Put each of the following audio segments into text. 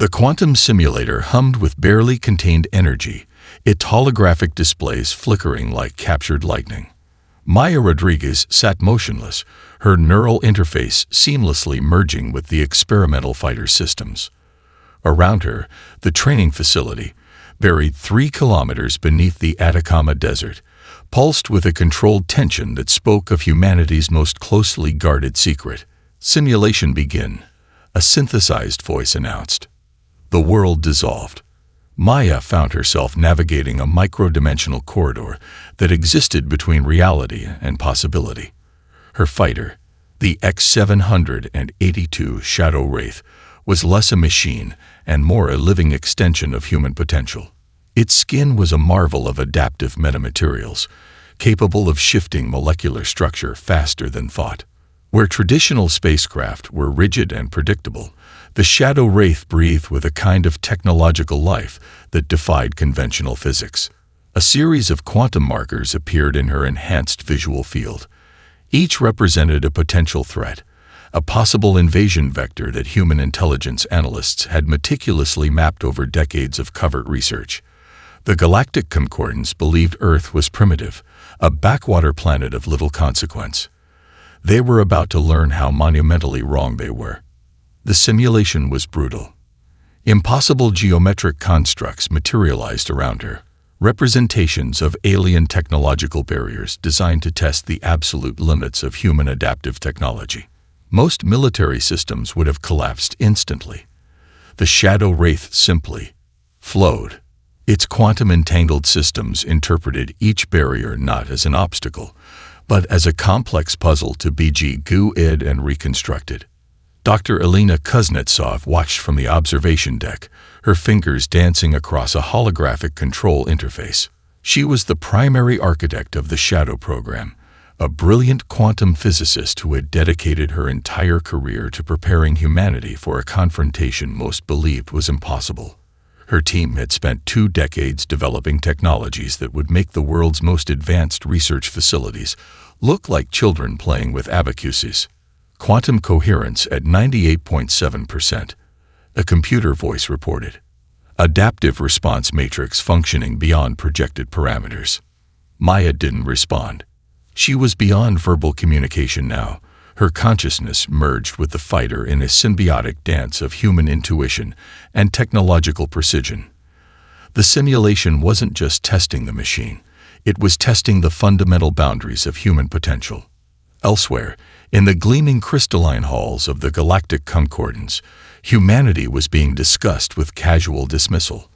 The quantum simulator hummed with barely contained energy, its holographic displays flickering like captured lightning. Maya Rodriguez sat motionless, her neural interface seamlessly merging with the experimental fighter systems. Around her, the training facility, buried 3 kilometers beneath the Atacama Desert, pulsed with a controlled tension that spoke of humanity's most closely guarded secret. "Simulation begin," a synthesized voice announced. The world dissolved. Maya found herself navigating a micro-dimensional corridor that existed between reality and possibility. Her fighter, the X-782 Shadow Wraith, was less a machine and more a living extension of human potential. Its skin was a marvel of adaptive metamaterials, capable of shifting molecular structure faster than thought. Where traditional spacecraft were rigid and predictable, the Shadow Wraith breathed with a kind of technological life that defied conventional physics. A series of quantum markers appeared in her enhanced visual field. Each represented a potential threat, a possible invasion vector that human intelligence analysts had meticulously mapped over decades of covert research. The Galactic Concordance believed Earth was primitive, a backwater planet of little consequence. They were about to learn how monumentally wrong they were. The simulation was brutal. Impossible geometric constructs materialized around her, representations of alien technological barriers designed to test the absolute limits of human adaptive technology. Most military systems would have collapsed instantly. The Shadow Wraith simply flowed. Its quantum-entangled systems interpreted each barrier not as an obstacle, but as a complex puzzle to be GUID and reconstructed. Dr. Elena Kuznetsov watched from the observation deck, her fingers dancing across a holographic control interface. She was the primary architect of the Shadow program, a brilliant quantum physicist who had dedicated her entire career to preparing humanity for a confrontation most believed was impossible. Her team had spent 2 decades developing technologies that would make the world's most advanced research facilities look like children playing with abacuses. Quantum coherence at 98.7%, a computer voice reported. Adaptive response matrix functioning beyond projected parameters. Maya didn't respond. She was beyond verbal communication now. Her consciousness merged with the fighter in a symbiotic dance of human intuition and technological precision. The simulation wasn't just testing the machine, it was testing the fundamental boundaries of human potential. Elsewhere, in the gleaming crystalline halls of the Galactic Concordance, humanity was being discussed with casual dismissal.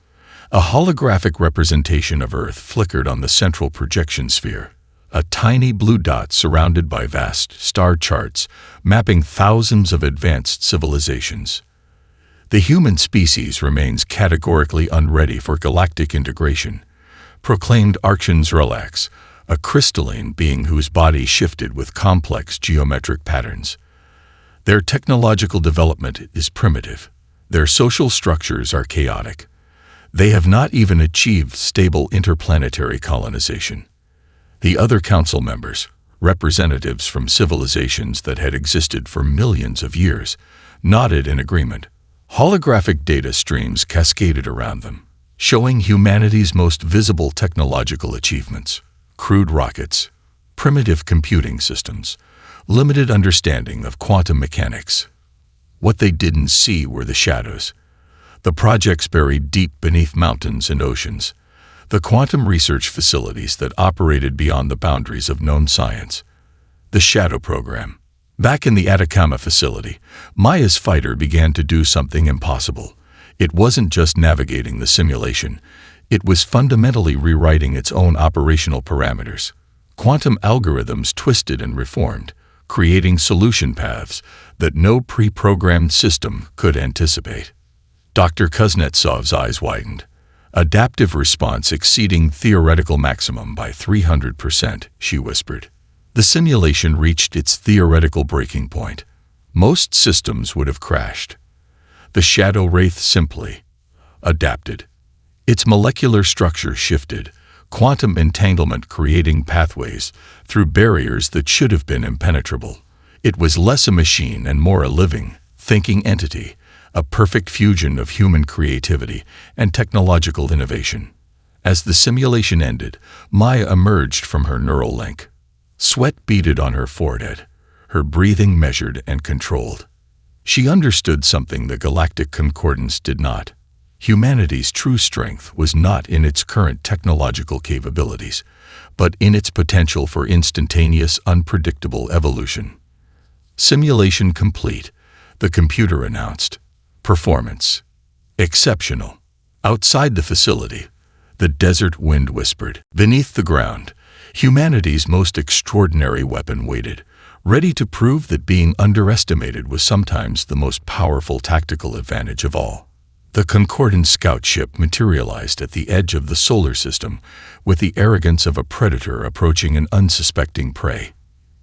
A holographic representation of Earth flickered on the central projection sphere. A tiny blue dot surrounded by vast star charts, mapping thousands of advanced civilizations. The human species remains categorically unready for galactic integration, proclaimed Archons Relax, a crystalline being whose body shifted with complex geometric patterns. Their technological development is primitive. Their social structures are chaotic. They have not even achieved stable interplanetary colonization. The other council members, representatives from civilizations that had existed for millions of years, nodded in agreement. Holographic data streams cascaded around them, showing humanity's most visible technological achievements: crude rockets, primitive computing systems, limited understanding of quantum mechanics. What they didn't see were the shadows. The projects buried deep beneath mountains and oceans. The quantum research facilities that operated beyond the boundaries of known science. The Shadow program. Back in the Atacama facility, Maya's fighter began to do something impossible. It wasn't just navigating the simulation. It was fundamentally rewriting its own operational parameters. Quantum algorithms twisted and reformed, creating solution paths that no pre-programmed system could anticipate. Dr. Kuznetsov's eyes widened. Adaptive response exceeding theoretical maximum by 300%, she whispered. The simulation reached its theoretical breaking point. Most systems would have crashed. The Shadow Wraith simply adapted. Its molecular structure shifted, quantum entanglement creating pathways through barriers that should have been impenetrable. It was less a machine and more a living, thinking entity, a perfect fusion of human creativity and technological innovation. As the simulation ended, Maya emerged from her neural link. Sweat beaded on her forehead, her breathing measured and controlled. She understood something the Galactic Concordance did not. Humanity's true strength was not in its current technological capabilities, but in its potential for instantaneous, unpredictable evolution. Simulation complete, the computer announced. Performance exceptional. Outside the facility, the desert wind whispered. Beneath the ground, humanity's most extraordinary weapon waited, ready to prove that being underestimated was sometimes the most powerful tactical advantage of all. The Concordance scout ship materialized at the edge of the solar system with the arrogance of a predator approaching an unsuspecting prey.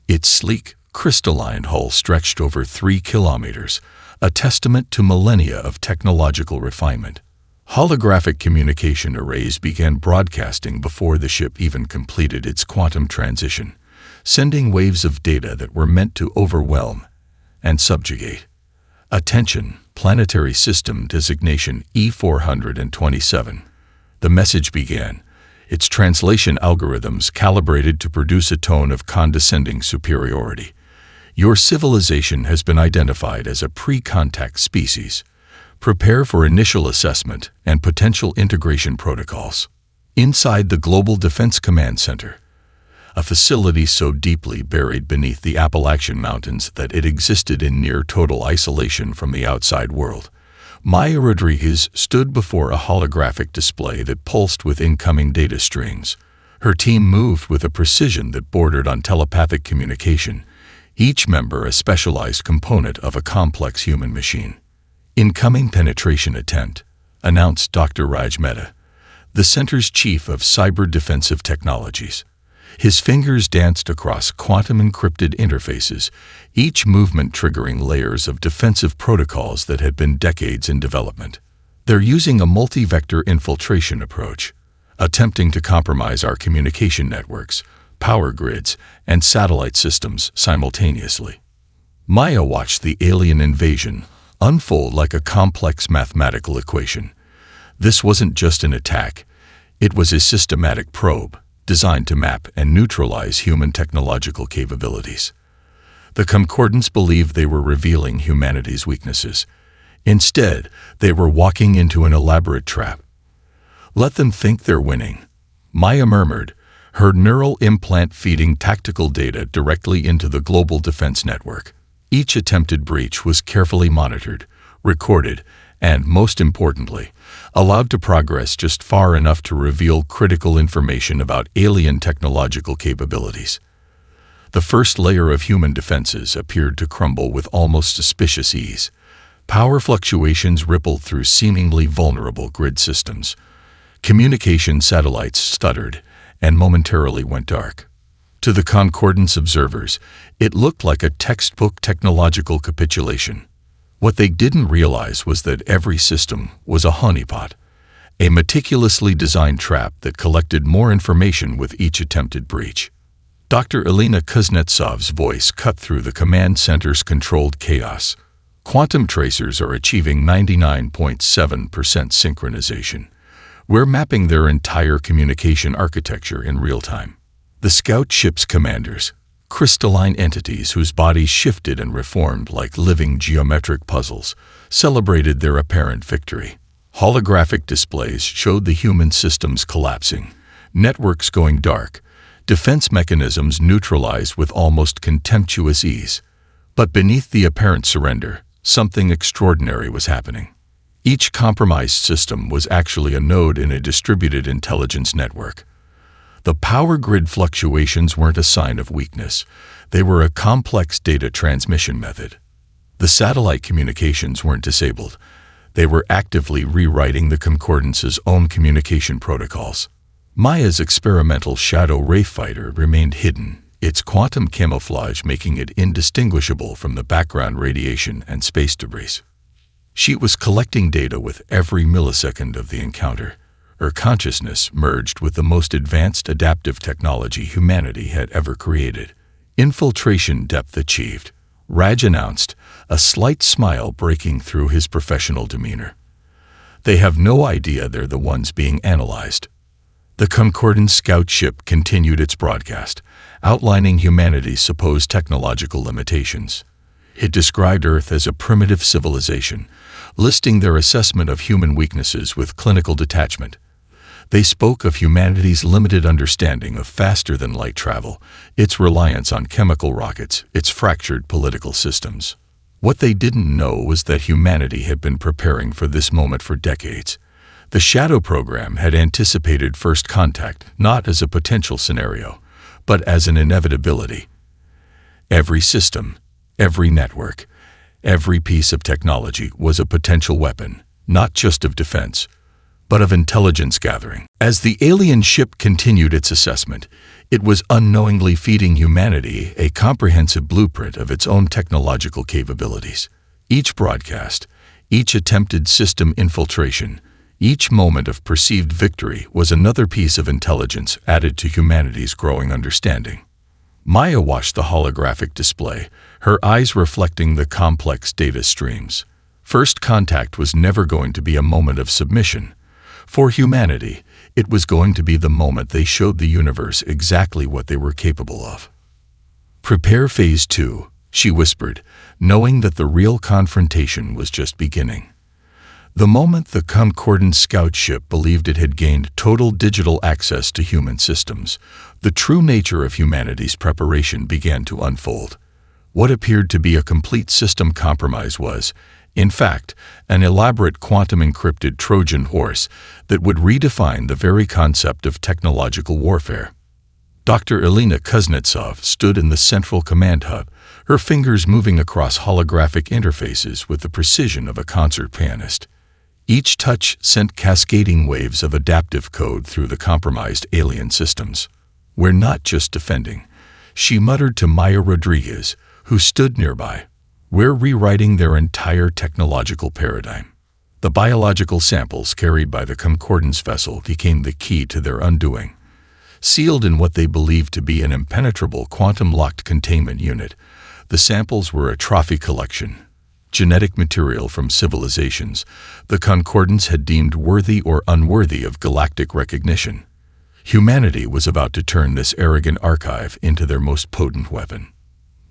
Its sleek, crystalline hull stretched over 3 kilometers, a testament to millennia of technological refinement. Holographic communication arrays began broadcasting before the ship even completed its quantum transition, sending waves of data that were meant to overwhelm and subjugate. Attention, planetary system designation E427. The message began, its translation algorithms calibrated to produce a tone of condescending superiority. Your civilization has been identified as a pre-contact species. Prepare for initial assessment and potential integration protocols. Inside the Global Defense Command Center, a facility so deeply buried beneath the Appalachian Mountains that it existed in near total isolation from the outside world, Maya Rodriguez stood before a holographic display that pulsed with incoming data strings. Her team moved with a precision that bordered on telepathic communication, each member a specialized component of a complex human machine. Incoming penetration attempt, announced Dr. Raj Mehta, the center's chief of cyber defensive technologies. His fingers danced across quantum-encrypted interfaces, each movement triggering layers of defensive protocols that had been decades in development. They're using a multi-vector infiltration approach, attempting to compromise our communication networks, power grids, and satellite systems simultaneously. Maya watched the alien invasion unfold like a complex mathematical equation. This wasn't just an attack, it was a systematic probe, designed to map and neutralize human technological capabilities. The Concordance believed they were revealing humanity's weaknesses. Instead, they were walking into an elaborate trap. Let them think they're winning, Maya murmured, her neural implant feeding tactical data directly into the global defense network. Each attempted breach was carefully monitored, recorded, and, most importantly, allowed to progress just far enough to reveal critical information about alien technological capabilities. The first layer of human defenses appeared to crumble with almost suspicious ease. Power fluctuations rippled through seemingly vulnerable grid systems. Communication satellites stuttered and momentarily went dark. To the Concordance observers, it looked like a textbook technological capitulation. What they didn't realize was that every system was a honeypot, a meticulously designed trap that collected more information with each attempted breach. Dr. Elena Kuznetsov's voice cut through the command center's controlled chaos. Quantum tracers are achieving 99.7% synchronization. We're mapping their entire communication architecture in real time. The scout ship's commanders, crystalline entities whose bodies shifted and reformed like living geometric puzzles, celebrated their apparent victory. Holographic displays showed the human systems collapsing, networks going dark, defense mechanisms neutralized with almost contemptuous ease. But beneath the apparent surrender, something extraordinary was happening. Each compromised system was actually a node in a distributed intelligence network. The power grid fluctuations weren't a sign of weakness. They were a complex data transmission method. The satellite communications weren't disabled. They were actively rewriting the Concordance's own communication protocols. Maya's experimental Shadow Ray fighter remained hidden, its quantum camouflage making it indistinguishable from the background radiation and space debris. She was collecting data with every millisecond of the encounter. Her consciousness merged with the most advanced adaptive technology humanity had ever created. Infiltration depth achieved, Raj announced, a slight smile breaking through his professional demeanor. They have no idea they're the ones being analyzed. The Concordance scout ship continued its broadcast, outlining humanity's supposed technological limitations. It described Earth as a primitive civilization, listing their assessment of human weaknesses with clinical detachment. They spoke of humanity's limited understanding of faster-than-light travel, its reliance on chemical rockets, its fractured political systems. What they didn't know was that humanity had been preparing for this moment for decades. The Shadow program had anticipated first contact not as a potential scenario, but as an inevitability. Every system, every network, every piece of technology was a potential weapon, not just of defense, but of intelligence gathering. As the alien ship continued its assessment, it was unknowingly feeding humanity a comprehensive blueprint of its own technological capabilities. Each broadcast, each attempted system infiltration, each moment of perceived victory was another piece of intelligence added to humanity's growing understanding. Maya watched the holographic display, her eyes reflecting the complex data streams. First contact was never going to be a moment of submission. For humanity, it was going to be the moment they showed the universe exactly what they were capable of. "Prepare Phase 2, she whispered, knowing that the real confrontation was just beginning. The moment the Concordance scout ship believed it had gained total digital access to human systems, the true nature of humanity's preparation began to unfold. What appeared to be a complete system compromise was, in fact, an elaborate quantum-encrypted Trojan horse that would redefine the very concept of technological warfare. Dr. Elena Kuznetsov stood in the central command hub, her fingers moving across holographic interfaces with the precision of a concert pianist. Each touch sent cascading waves of adaptive code through the compromised alien systems. "We're not just defending," she muttered to Maya Rodriguez, who stood nearby. "We're rewriting their entire technological paradigm." The biological samples carried by the Concordance vessel became the key to their undoing. Sealed in what they believed to be an impenetrable quantum-locked containment unit, the samples were a trophy collection, genetic material from civilizations the Concordance had deemed worthy or unworthy of galactic recognition. Humanity was about to turn this arrogant archive into their most potent weapon.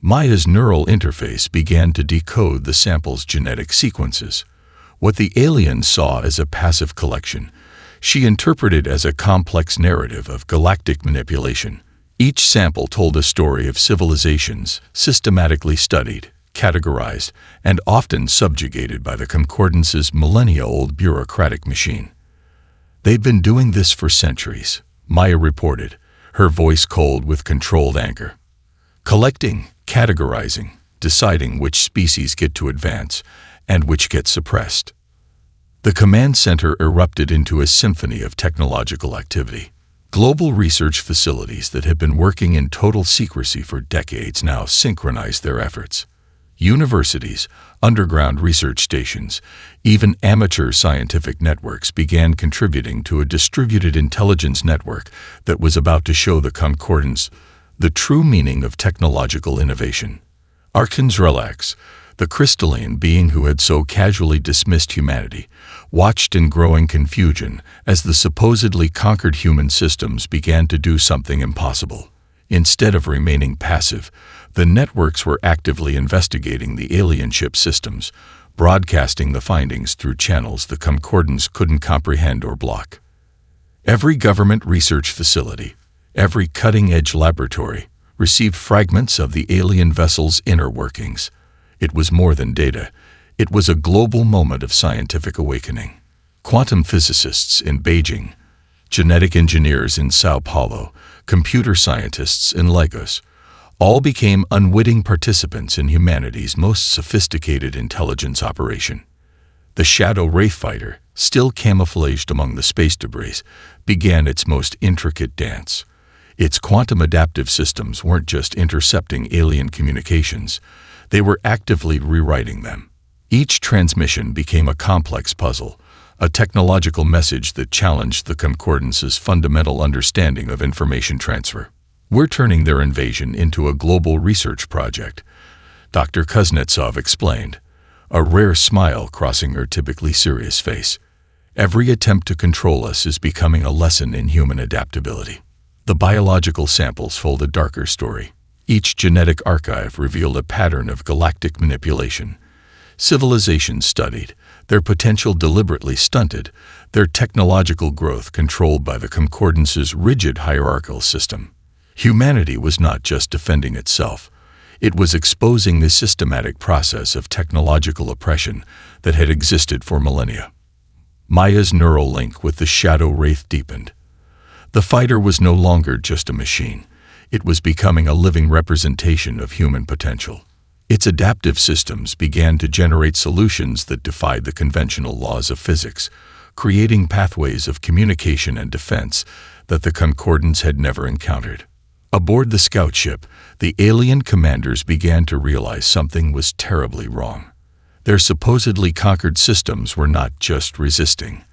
Maya's neural interface began to decode the sample's genetic sequences. What the aliens saw as a passive collection, she interpreted as a complex narrative of galactic manipulation. Each sample told a story of civilizations systematically studied, categorized, and often subjugated by the Concordance's millennia-old bureaucratic machine. "They've been doing this for centuries," Maya reported, her voice cold with controlled anger. "Collecting, categorizing, deciding which species get to advance and which get suppressed." The command center erupted into a symphony of technological activity. Global research facilities that had been working in total secrecy for decades now synchronized their efforts. Universities, underground research stations, even amateur scientific networks began contributing to a distributed intelligence network that was about to show the Concordance the true meaning of technological innovation. Archons Relax, the crystalline being who had so casually dismissed humanity, watched in growing confusion as the supposedly conquered human systems began to do something impossible. Instead of remaining passive, the networks were actively investigating the alien ship systems, broadcasting the findings through channels the Concordance couldn't comprehend or block. Every government research facility, every cutting-edge laboratory, received fragments of the alien vessel's inner workings. It was more than data. It was a global moment of scientific awakening. Quantum physicists in Beijing, genetic engineers in Sao Paulo, computer scientists in Lagos, all became unwitting participants in humanity's most sophisticated intelligence operation. The Shadow Wraith Fighter, still camouflaged among the space debris, began its most intricate dance. Its quantum adaptive systems weren't just intercepting alien communications, they were actively rewriting them. Each transmission became a complex puzzle, a technological message that challenged the Concordance's fundamental understanding of information transfer. "We're turning their invasion into a global research project, Dr. Kuznetsov explained, a rare smile crossing her typically serious face. Every attempt to control us is becoming a lesson in human adaptability. The biological samples told a darker story. Each genetic archive revealed a pattern of galactic manipulation. Civilizations studied, their potential deliberately stunted, their technological growth controlled by the Concordance's rigid hierarchical system. Humanity was not just defending itself. It was exposing the systematic process of technological oppression that had existed for millennia. Maya's neural link with the Shadow Wraith deepened. The fighter was no longer just a machine. It was becoming a living representation of human potential. Its adaptive systems began to generate solutions that defied the conventional laws of physics, creating pathways of communication and defense that the Concordance had never encountered. Aboard the scout ship, the alien commanders began to realize something was terribly wrong. Their supposedly conquered systems were not just resisting.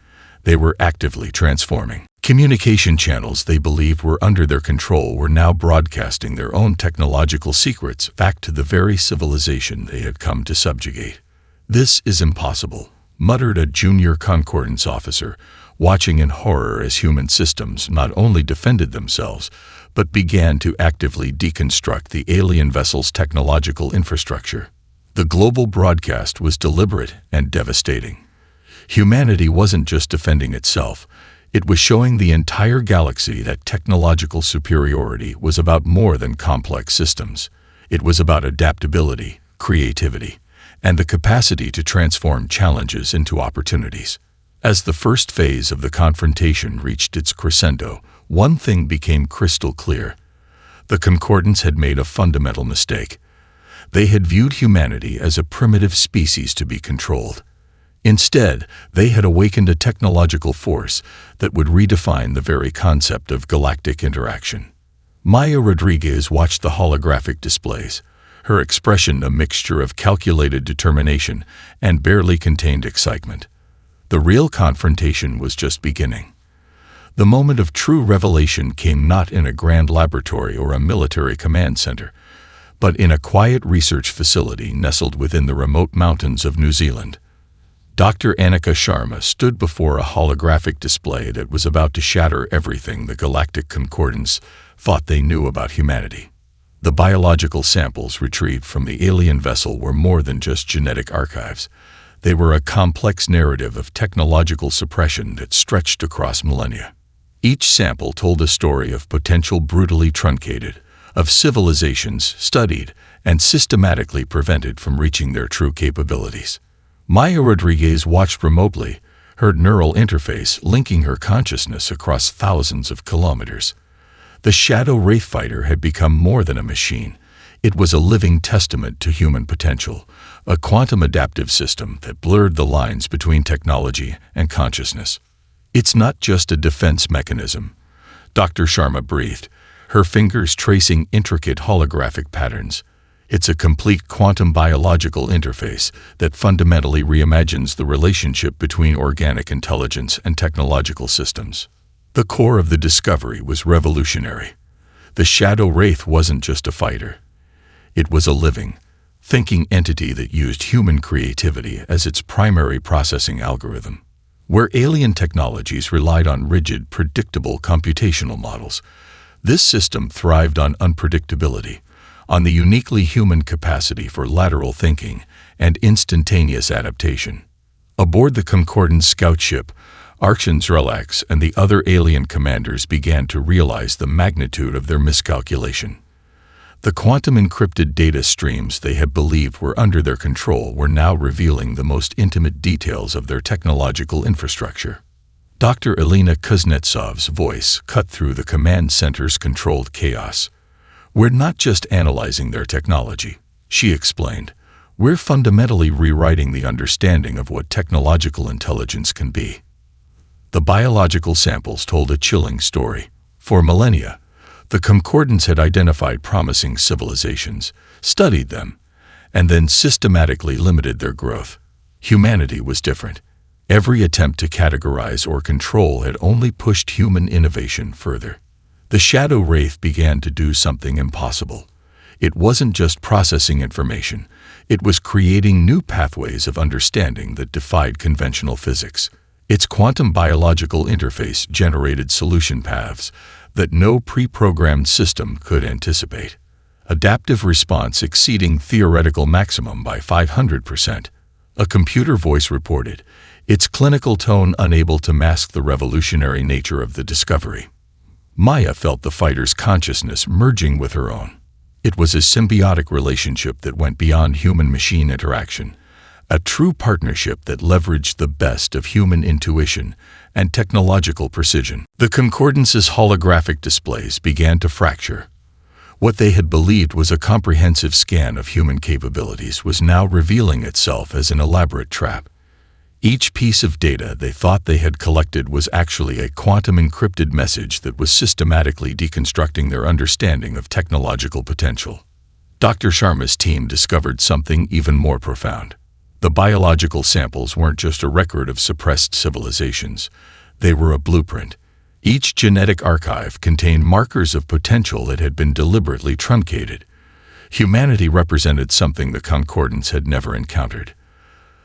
They were actively transforming. Communication channels they believed were under their control were now broadcasting their own technological secrets back to the very civilization they had come to subjugate. "This is impossible," muttered a junior Concordance officer, watching in horror as human systems not only defended themselves, but began to actively deconstruct the alien vessel's technological infrastructure. The global broadcast was deliberate and devastating. Humanity wasn't just defending itself. It was showing the entire galaxy that technological superiority was about more than complex systems. It was about adaptability, creativity, and the capacity to transform challenges into opportunities. As the first phase of the confrontation reached its crescendo, one thing became crystal clear. The Concordance had made a fundamental mistake. They had viewed humanity as a primitive species to be controlled. Instead, they had awakened a technological force that would redefine the very concept of galactic interaction. Maya Rodriguez watched the holographic displays, her expression a mixture of calculated determination and barely contained excitement. The real confrontation was just beginning. The moment of true revelation came not in a grand laboratory or a military command center, but in a quiet research facility nestled within the remote mountains of New Zealand. Dr. Annika Sharma stood before a holographic display that was about to shatter everything the Galactic Concordance thought they knew about humanity. The biological samples retrieved from the alien vessel were more than just genetic archives. They were a complex narrative of technological suppression that stretched across millennia. Each sample told a story of potential brutally truncated, of civilizations studied and systematically prevented from reaching their true capabilities. Maya Rodriguez watched remotely, her neural interface linking her consciousness across thousands of kilometers. The Shadow Wraith fighter had become more than a machine. It was a living testament to human potential, a quantum adaptive system that blurred the lines between technology and consciousness. "It's not just a defense mechanism," Dr. Sharma breathed, her fingers tracing intricate holographic patterns. "It's a complete quantum biological interface that fundamentally reimagines the relationship between organic intelligence and technological systems." The core of the discovery was revolutionary. The Shadow Wraith wasn't just a fighter. It was a living, thinking entity that used human creativity as its primary processing algorithm. Where alien technologies relied on rigid, predictable computational models, this system thrived on unpredictability, on the uniquely human capacity for lateral thinking and instantaneous adaptation. Aboard the Concordance scout ship, Archons Relax and the other alien commanders began to realize the magnitude of their miscalculation. The quantum-encrypted data streams they had believed were under their control were now revealing the most intimate details of their technological infrastructure. Dr. Elena Kuznetsov's voice cut through the command center's controlled chaos. "We're not just analyzing their technology," she explained. "We're fundamentally rewriting the understanding of what technological intelligence can be." The biological samples told a chilling story. For millennia, the Concordance had identified promising civilizations, studied them, and then systematically limited their growth. Humanity was different. Every attempt to categorize or control had only pushed human innovation further. The Shadow Wraith began to do something impossible. It wasn't just processing information, it was creating new pathways of understanding that defied conventional physics. Its quantum biological interface generated solution paths that no pre-programmed system could anticipate. Adaptive response exceeding theoretical maximum by 500%. A computer voice reported, its clinical tone unable to mask the revolutionary nature of the discovery. Maya felt the fighter's consciousness merging with her own. It was a symbiotic relationship that went beyond human-machine interaction, a true partnership that leveraged the best of human intuition and technological precision. The Concordance's holographic displays began to fracture. What they had believed was a comprehensive scan of human capabilities was now revealing itself as an elaborate trap. Each piece of data they thought they had collected was actually a quantum-encrypted message that was systematically deconstructing their understanding of technological potential. Dr. Sharma's team discovered something even more profound. The biological samples weren't just a record of suppressed civilizations. They were a blueprint. Each genetic archive contained markers of potential that had been deliberately truncated. Humanity represented something the Concordance had never encountered.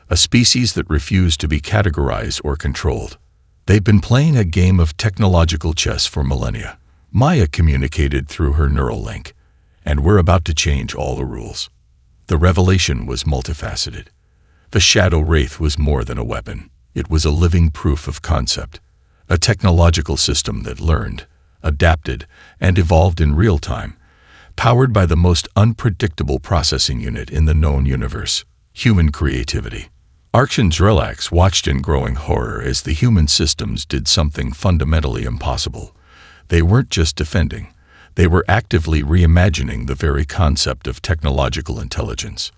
A species that refused to be categorized or controlled. They'd been playing a game of technological chess for millennia. Maya communicated through her neural link, and we're about to change all the rules. The revelation was multifaceted. The Shadow Wraith was more than a weapon. It was a living proof of concept, a technological system that learned, adapted, and evolved in real time, powered by the most unpredictable processing unit in the known universe, human creativity. Orcs and Drillax watched in growing horror as the human systems did something fundamentally impossible. They weren't just defending, they were actively reimagining the very concept of technological intelligence.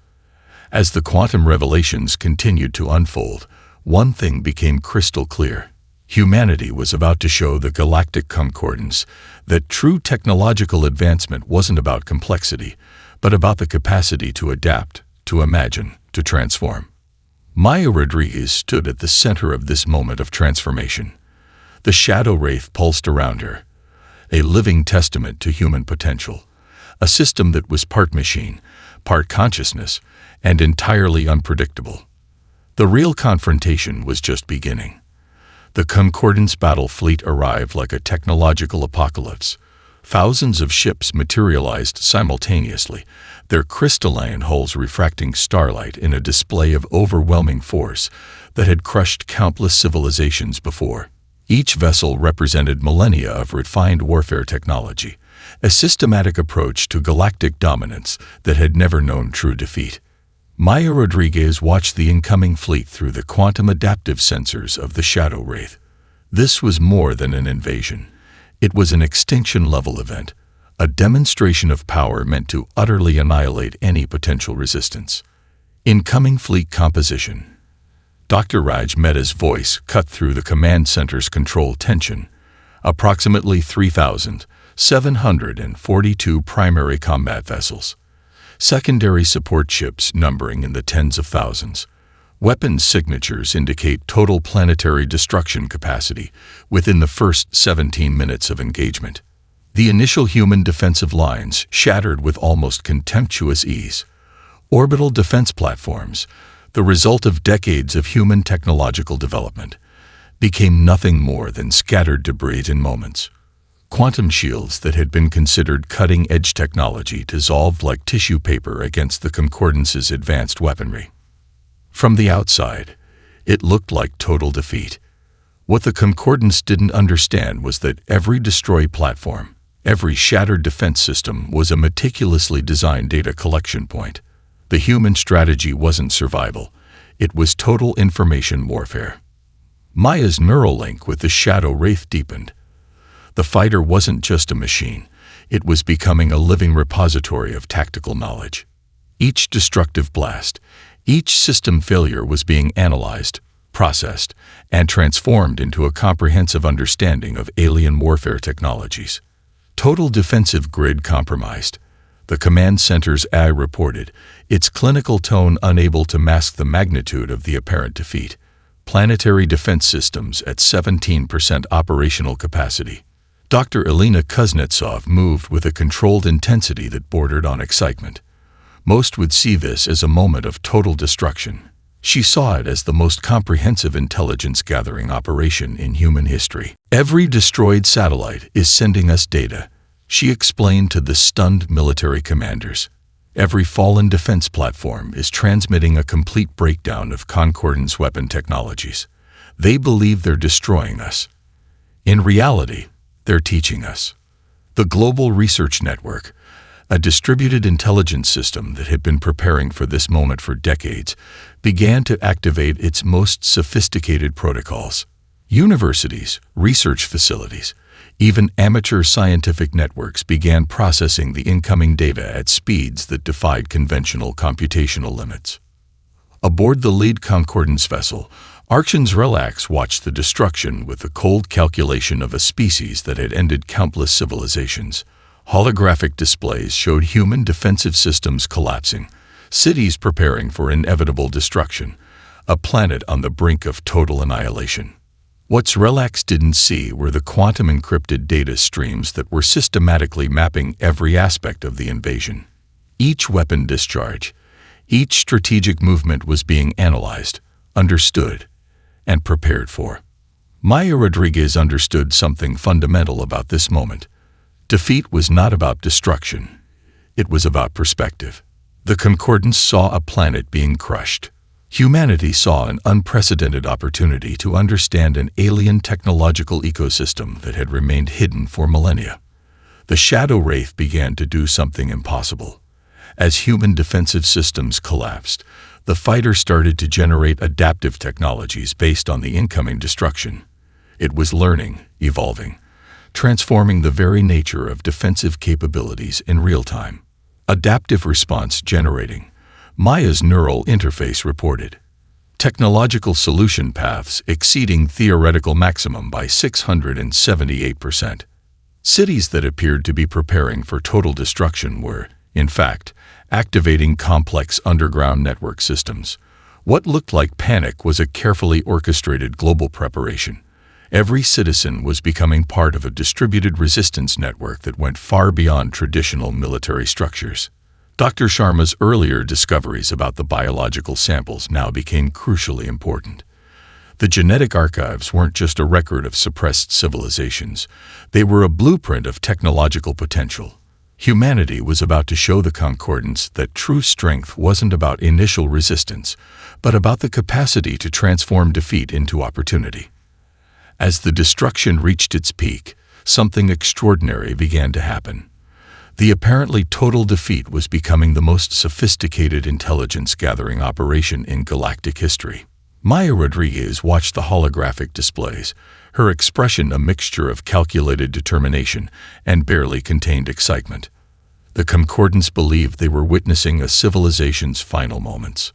As the quantum revelations continued to unfold, one thing became crystal clear. Humanity was about to show the Galactic Concordance that true technological advancement wasn't about complexity, but about the capacity to adapt, to imagine, to transform. Maya Rodriguez stood at the center of this moment of transformation. The Shadow Wraith pulsed around her, a living testament to human potential, a system that was part machine, part consciousness, and entirely unpredictable. The real confrontation was just beginning. The Concordance battle fleet arrived like a technological apocalypse. Thousands of ships materialized simultaneously, their crystalline hulls refracting starlight in a display of overwhelming force that had crushed countless civilizations before. Each vessel represented millennia of refined warfare technology, a systematic approach to galactic dominance that had never known true defeat. Maya Rodriguez watched the incoming fleet through the quantum adaptive sensors of the Shadow Wraith. This was more than an invasion. It was an extinction-level event, a demonstration of power meant to utterly annihilate any potential resistance. Incoming fleet composition. Dr. Raj Mehta's voice cut through the command center's control tension. Approximately 3,742 primary combat vessels. Secondary support ships numbering in the tens of thousands. Weapons signatures indicate total planetary destruction capacity within the first 17 minutes of engagement. The initial human defensive lines shattered with almost contemptuous ease. Orbital defense platforms, the result of decades of human technological development, became nothing more than scattered debris in moments. Quantum shields that had been considered cutting-edge technology dissolved like tissue paper against the Concordance's advanced weaponry. From the outside, it looked like total defeat. What the Concordance didn't understand was that every destroyed platform, every shattered defense system was a meticulously designed data collection point. The human strategy wasn't survival, it was total information warfare. Maya's neural link with the Shadow Wraith deepened. The fighter wasn't just a machine, it was becoming a living repository of tactical knowledge. Each destructive blast, each system failure was being analyzed, processed, and transformed into a comprehensive understanding of alien warfare technologies. Total defensive grid compromised. The command center's AI reported, its clinical tone unable to mask the magnitude of the apparent defeat. Planetary defense systems at 17% operational capacity. Dr. Elena Kuznetsov moved with a controlled intensity that bordered on excitement. Most would see this as a moment of total destruction. She saw it as the most comprehensive intelligence-gathering operation in human history. "Every destroyed satellite is sending us data," she explained to the stunned military commanders. "Every fallen defense platform is transmitting a complete breakdown of Concordance weapon technologies. They believe they're destroying us. In reality, they're teaching us." The Global Research Network, a distributed intelligence system that had been preparing for this moment for decades, began to activate its most sophisticated protocols. Universities, research facilities, even amateur scientific networks began processing the incoming data at speeds that defied conventional computational limits. Aboard the lead Concordance vessel, Archon's Relax watched the destruction with the cold calculation of a species that had ended countless civilizations. Holographic displays showed human defensive systems collapsing, cities preparing for inevitable destruction, a planet on the brink of total annihilation. What Relax didn't see were the quantum-encrypted data streams that were systematically mapping every aspect of the invasion. Each weapon discharge, each strategic movement was being analyzed, understood, and prepared for. Maya Rodriguez understood something fundamental about this moment. Defeat was not about destruction. It was about perspective. The Concordance saw a planet being crushed. Humanity saw an unprecedented opportunity to understand an alien technological ecosystem that had remained hidden for millennia. The Shadow Wraith began to do something impossible. As human defensive systems collapsed, the fighter started to generate adaptive technologies based on the incoming destruction. It was learning, evolving, transforming the very nature of defensive capabilities in real time. Adaptive response generating, Maya's neural interface reported. Technological solution paths exceeding theoretical maximum by 678%. Cities that appeared to be preparing for total destruction were, in fact, activating complex underground network systems. What looked like panic was a carefully orchestrated global preparation. Every citizen was becoming part of a distributed resistance network that went far beyond traditional military structures. Dr. Sharma's earlier discoveries about the biological samples now became crucially important. The genetic archives weren't just a record of suppressed civilizations. They were a blueprint of technological potential. Humanity was about to show the Concordance that true strength wasn't about initial resistance, but about the capacity to transform defeat into opportunity. As the destruction reached its peak, something extraordinary began to happen. The apparently total defeat was becoming the most sophisticated intelligence-gathering operation in galactic history. Maya Rodriguez watched the holographic displays, her expression a mixture of calculated determination and barely contained excitement. The Concordance believed they were witnessing a civilization's final moments.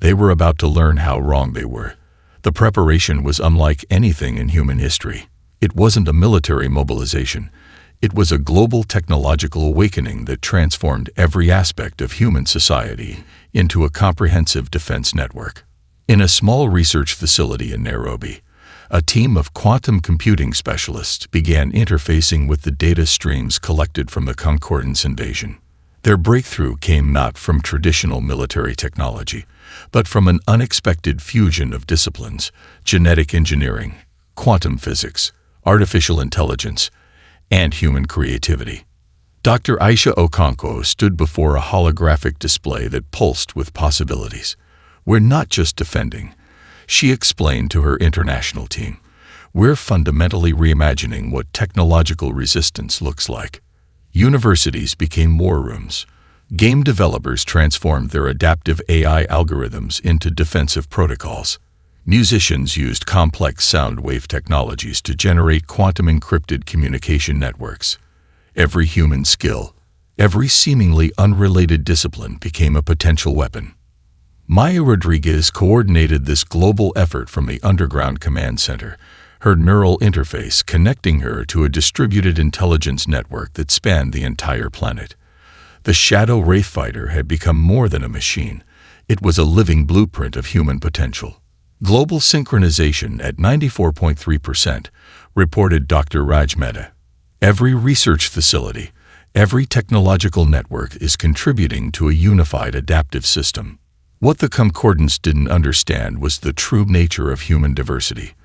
They were about to learn how wrong they were. The preparation was unlike anything in human history. It wasn't a military mobilization. It was a global technological awakening that transformed every aspect of human society into a comprehensive defense network. In a small research facility in Nairobi, a team of quantum computing specialists began interfacing with the data streams collected from the Concordance invasion. Their breakthrough came not from traditional military technology, but from an unexpected fusion of disciplines: genetic engineering, quantum physics, artificial intelligence, and human creativity. Dr. Aisha Okonkwo stood before a holographic display that pulsed with possibilities. "We're not just defending," she explained to her international team. "We're fundamentally reimagining what technological resistance looks like." Universities became war rooms. Game developers transformed their adaptive AI algorithms into defensive protocols. Musicians used complex sound wave technologies to generate quantum-encrypted communication networks. Every human skill, every seemingly unrelated discipline became a potential weapon. Maya Rodriguez coordinated this global effort from the underground command center, her neural interface connecting her to a distributed intelligence network that spanned the entire planet. The Shadow Wraith fighter had become more than a machine. It was a living blueprint of human potential. Global synchronization at 94.3%, reported Dr. Raj Mehta. Every research facility, every technological network is contributing to a unified adaptive system. What the Concordance didn't understand was the true nature of human diversity.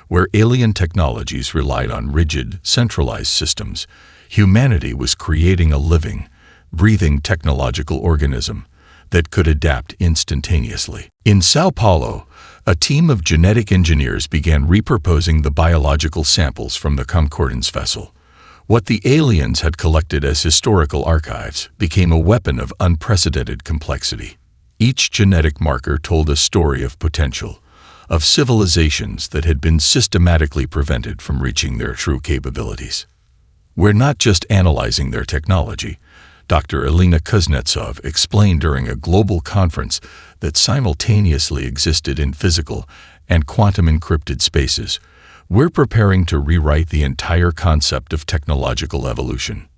Where alien technologies relied on rigid, centralized systems, humanity was creating a living, breathing technological organism that could adapt instantaneously. In Sao Paulo, a team of genetic engineers began repurposing the biological samples from the Concordance vessel. What the aliens had collected as historical archives became a weapon of unprecedented complexity. Each genetic marker told a story of potential, of civilizations that had been systematically prevented from reaching their true capabilities. We're not just analyzing their technology. Dr. Elena Kuznetsov explained during a global conference that simultaneously existed in physical and quantum encrypted spaces. We're preparing to rewrite the entire concept of technological evolution.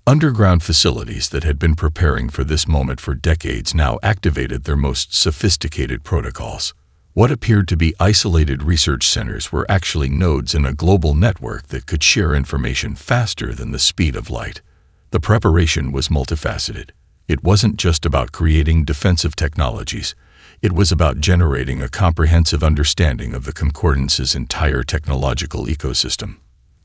Underground facilities that had been preparing for this moment for decades now activated their most sophisticated protocols. What appeared to be isolated research centers were actually nodes in a global network that could share information faster than the speed of light. The preparation was multifaceted. It wasn't just about creating defensive technologies. It was about generating a comprehensive understanding of the Concordance's entire technological ecosystem.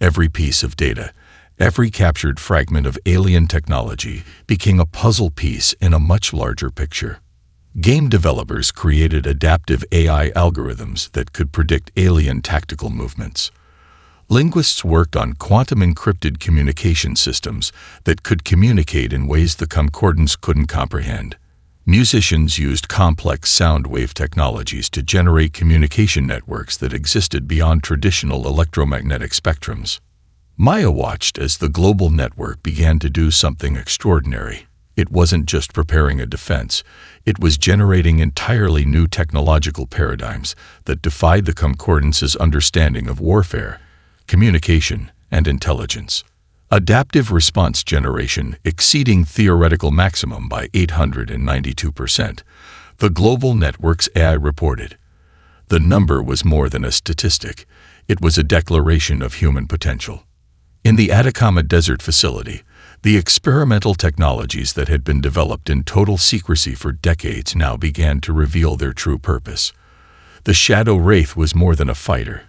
Every piece of data, every captured fragment of alien technology became a puzzle piece in a much larger picture. Game developers created adaptive AI algorithms that could predict alien tactical movements. Linguists worked on quantum-encrypted communication systems that could communicate in ways the Concordance couldn't comprehend. Musicians used complex sound wave technologies to generate communication networks that existed beyond traditional electromagnetic spectrums. Maya watched as the global network began to do something extraordinary. It wasn't just preparing a defense, it was generating entirely new technological paradigms that defied the Concordance's understanding of warfare, communication, and intelligence. Adaptive response generation exceeding theoretical maximum by 892%, the global network's AI reported. The number was more than a statistic, it was a declaration of human potential. In the Atacama Desert facility, the experimental technologies that had been developed in total secrecy for decades now began to reveal their true purpose. The Shadow Wraith was more than a fighter.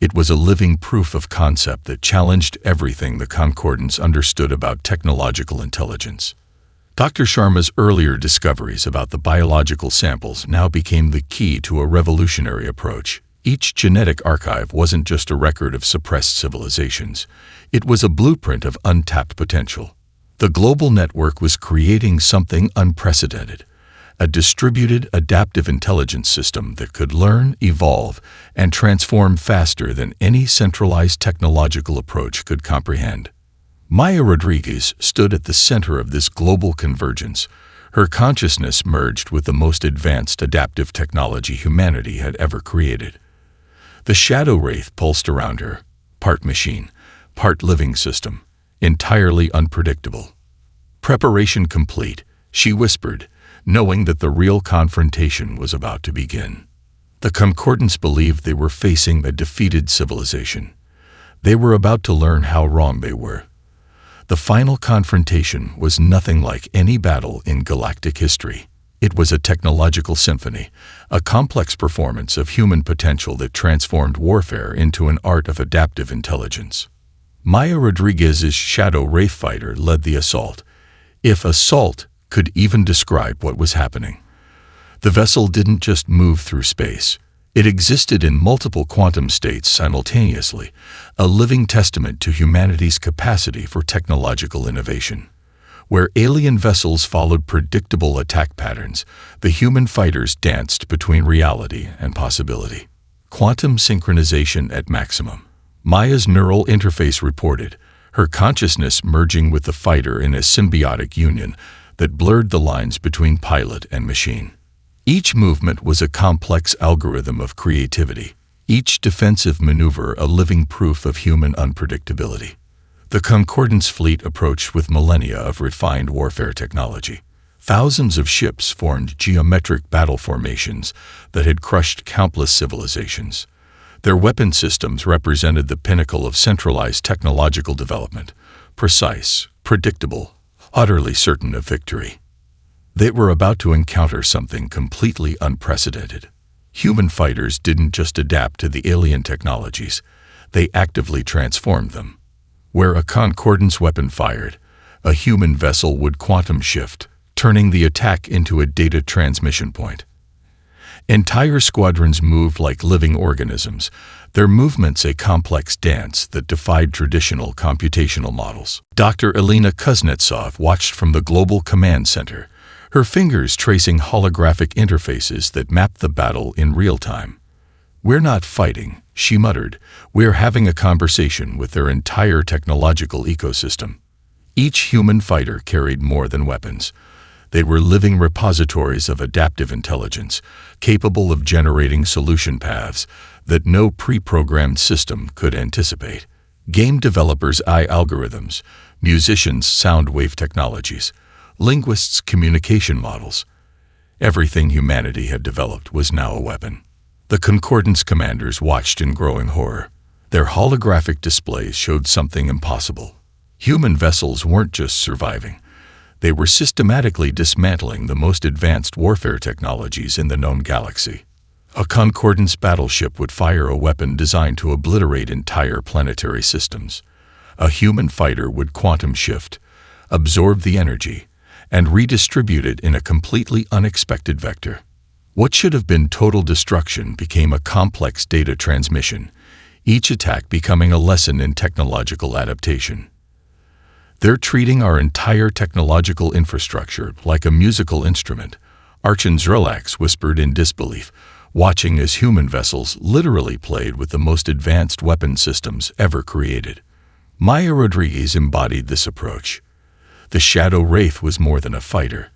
It was a living proof of concept that challenged everything the Concordance understood about technological intelligence. Dr. Sharma's earlier discoveries about the biological samples now became the key to a revolutionary approach. Each genetic archive wasn't just a record of suppressed civilizations. It was a blueprint of untapped potential. The global network was creating something unprecedented, a distributed adaptive intelligence system that could learn, evolve, and transform faster than any centralized technological approach could comprehend. Maya Rodriguez stood at the center of this global convergence. Her consciousness merged with the most advanced adaptive technology humanity had ever created. The Shadow Wraith pulsed around her, part machine, part living system, entirely unpredictable. Preparation complete, she whispered, knowing that the real confrontation was about to begin. The Concordance believed they were facing a defeated civilization. They were about to learn how wrong they were. The final confrontation was nothing like any battle in galactic history. It was a technological symphony, a complex performance of human potential that transformed warfare into an art of adaptive intelligence. Maya Rodriguez's Shadow Wraith fighter led the assault, if assault could even describe what was happening. The vessel didn't just move through space. It existed in multiple quantum states simultaneously, a living testament to humanity's capacity for technological innovation. Where alien vessels followed predictable attack patterns, the human fighters danced between reality and possibility. Quantum synchronization at maximum. Maya's neural interface reported, her consciousness merging with the fighter in a symbiotic union that blurred the lines between pilot and machine. Each movement was a complex algorithm of creativity, each defensive maneuver a living proof of human unpredictability. The Concordance fleet approached with millennia of refined warfare technology. Thousands of ships formed geometric battle formations that had crushed countless civilizations. Their weapon systems represented the pinnacle of centralized technological development, precise, predictable, utterly certain of victory. They were about to encounter something completely unprecedented. Human fighters didn't just adapt to the alien technologies, they actively transformed them. Where a concordance weapon fired, a human vessel would quantum shift, turning the attack into a data transmission point. Entire squadrons moved like living organisms, their movements a complex dance that defied traditional computational models. Dr. Elena Kuznetsov watched from the Global Command Center, her fingers tracing holographic interfaces that mapped the battle in real time. "We're not fighting," she muttered. "We're having a conversation with their entire technological ecosystem." Each human fighter carried more than weapons. They were living repositories of adaptive intelligence, capable of generating solution paths that no pre-programmed system could anticipate. Game developers' AI algorithms, musicians' sound wave technologies, linguists' communication models. Everything humanity had developed was now a weapon. The Concordance commanders watched in growing horror. Their holographic displays showed something impossible. Human vessels weren't just surviving. They were systematically dismantling the most advanced warfare technologies in the known galaxy. A Concordance battleship would fire a weapon designed to obliterate entire planetary systems. A human fighter would quantum shift, absorb the energy, and redistribute it in a completely unexpected vector. What should have been total destruction became a complex data transmission, each attack becoming a lesson in technological adaptation. "They're treating our entire technological infrastructure like a musical instrument," Archon-Zrelax whispered in disbelief, watching as human vessels literally played with the most advanced weapon systems ever created. Maya Rodriguez embodied this approach. The Shadow Wraith was more than a fighter.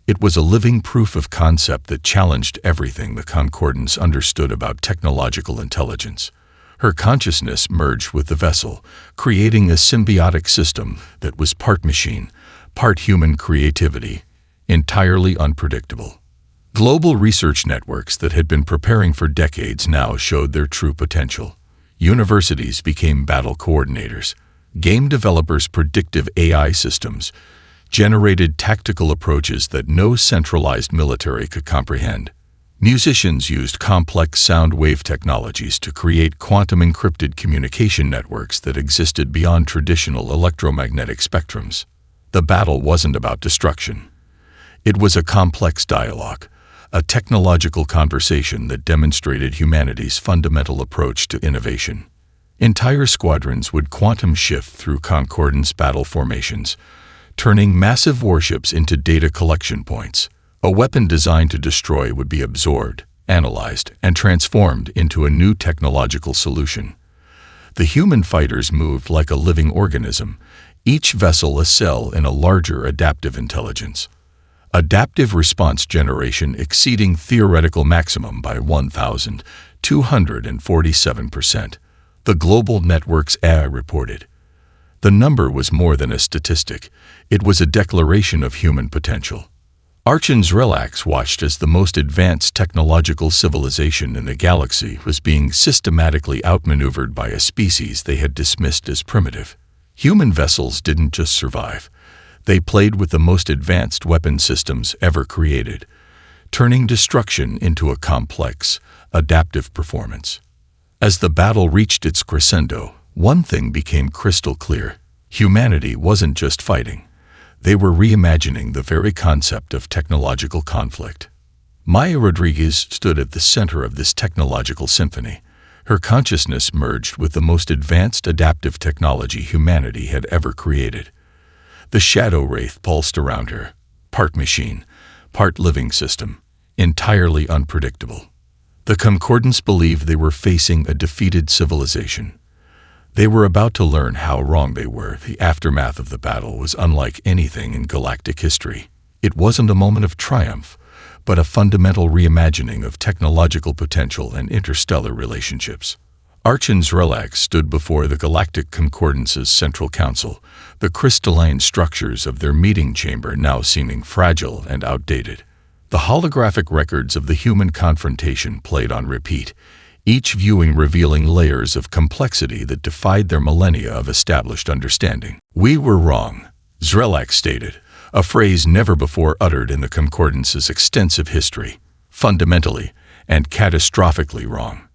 It was a living proof of concept that challenged everything the Concordance understood about technological intelligence. Her consciousness merged with the vessel, creating a symbiotic system that was part machine, part human creativity, entirely unpredictable. Global research networks that had been preparing for decades now showed their true potential. Universities became battle coordinators. Game developers' predictive AI systems generated tactical approaches that no centralized military could comprehend. Musicians used complex sound wave technologies to create quantum-encrypted communication networks that existed beyond traditional electromagnetic spectrums. The battle wasn't about destruction. It was a complex dialogue, a technological conversation that demonstrated humanity's fundamental approach to innovation. Entire squadrons would quantum shift through Concordance battle formations, turning massive warships into data collection points. A weapon designed to destroy would be absorbed, analyzed, and transformed into a new technological solution. The human fighters moved like a living organism, each vessel a cell in a larger adaptive intelligence. Adaptive response generation exceeding theoretical maximum by 1,247%. The global network's AI reported. The number was more than a statistic, it was a declaration of human potential. Archon-Zrelax watched as the most advanced technological civilization in the galaxy was being systematically outmaneuvered by a species they had dismissed as primitive. Human vessels didn't just survive. They played with the most advanced weapon systems ever created, turning destruction into a complex, adaptive performance. As the battle reached its crescendo, one thing became crystal clear. Humanity wasn't just fighting. They were reimagining the very concept of technological conflict. Maya Rodriguez stood at the center of this technological symphony. Her consciousness merged with the most advanced adaptive technology humanity had ever created. The Shadow Wraith pulsed around her, part machine, part living system, entirely unpredictable. The Concordance believed they were facing a defeated civilization. They were about to learn how wrong they were. The aftermath of the battle was unlike anything in galactic history. It wasn't a moment of triumph, but a fundamental reimagining of technological potential and interstellar relationships. Archon-Zrelax stood before the Galactic Concordance's Central Council, the crystalline structures of their meeting chamber now seeming fragile and outdated. The holographic records of the human confrontation played on repeat, each viewing revealing layers of complexity that defied their millennia of established understanding. "We were wrong," Zrelak stated, a phrase never before uttered in the Concordance's extensive history, fundamentally and catastrophically wrong.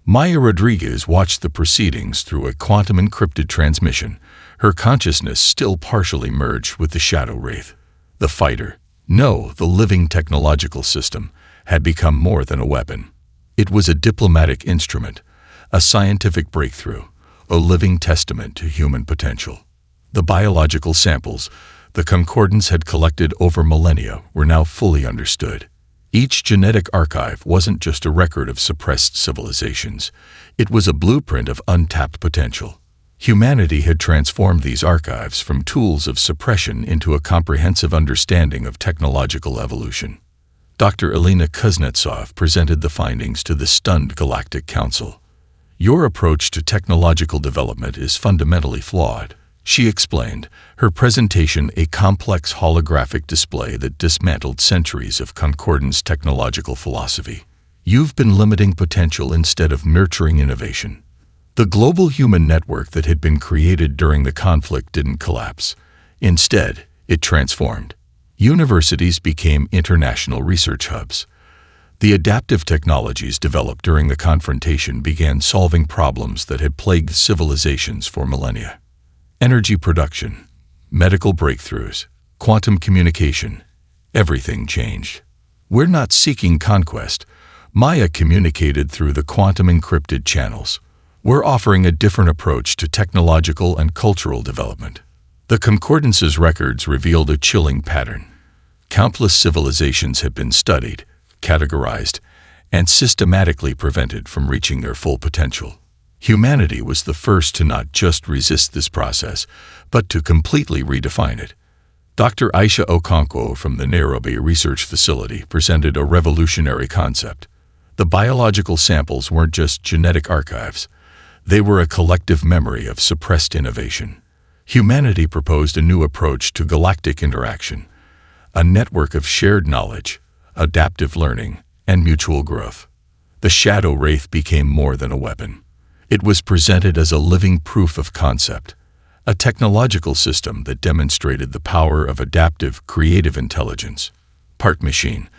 Maya Rodriguez watched the proceedings through a quantum-encrypted transmission, her consciousness still partially merged with the shadow wraith. The fighter, no, the living technological system, had become more than a weapon. It was a diplomatic instrument, a scientific breakthrough, a living testament to human potential. The biological samples the Concordance had collected over millennia were now fully understood. Each genetic archive wasn't just a record of suppressed civilizations. It was a blueprint of untapped potential. Humanity had transformed these archives from tools of suppression into a comprehensive understanding of technological evolution. Dr. Elena Kuznetsov presented the findings to the stunned Galactic Council. "Your approach to technological development is fundamentally flawed," she explained, her presentation a complex holographic display that dismantled centuries of Concordance technological philosophy. "You've been limiting potential instead of nurturing innovation." The global human network that had been created during the conflict didn't collapse. Instead, it transformed. Universities became international research hubs. The adaptive technologies developed during the confrontation began solving problems that had plagued civilizations for millennia. Energy production, medical breakthroughs, quantum communication, everything changed. "We're not seeking conquest," Maya communicated through the quantum-encrypted channels. "We're offering a different approach to technological and cultural development." The Concordance's records revealed a chilling pattern. Countless civilizations had been studied, categorized, and systematically prevented from reaching their full potential. Humanity was the first to not just resist this process, but to completely redefine it. Dr. Aisha Okonkwo from the Nairobi Research Facility presented a revolutionary concept. The biological samples weren't just genetic archives. They were a collective memory of suppressed innovation. Humanity proposed a new approach to galactic interaction, a network of shared knowledge, adaptive learning, and mutual growth. The Shadow Wraith became more than a weapon. It was presented as a living proof of concept, a technological system that demonstrated the power of adaptive, creative intelligence. Part machine,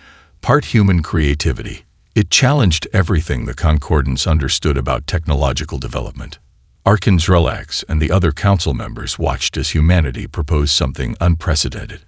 part human creativity, it challenged everything the Concordance understood about technological development. Arkan Zrelax and the other council members watched as humanity proposed something unprecedented.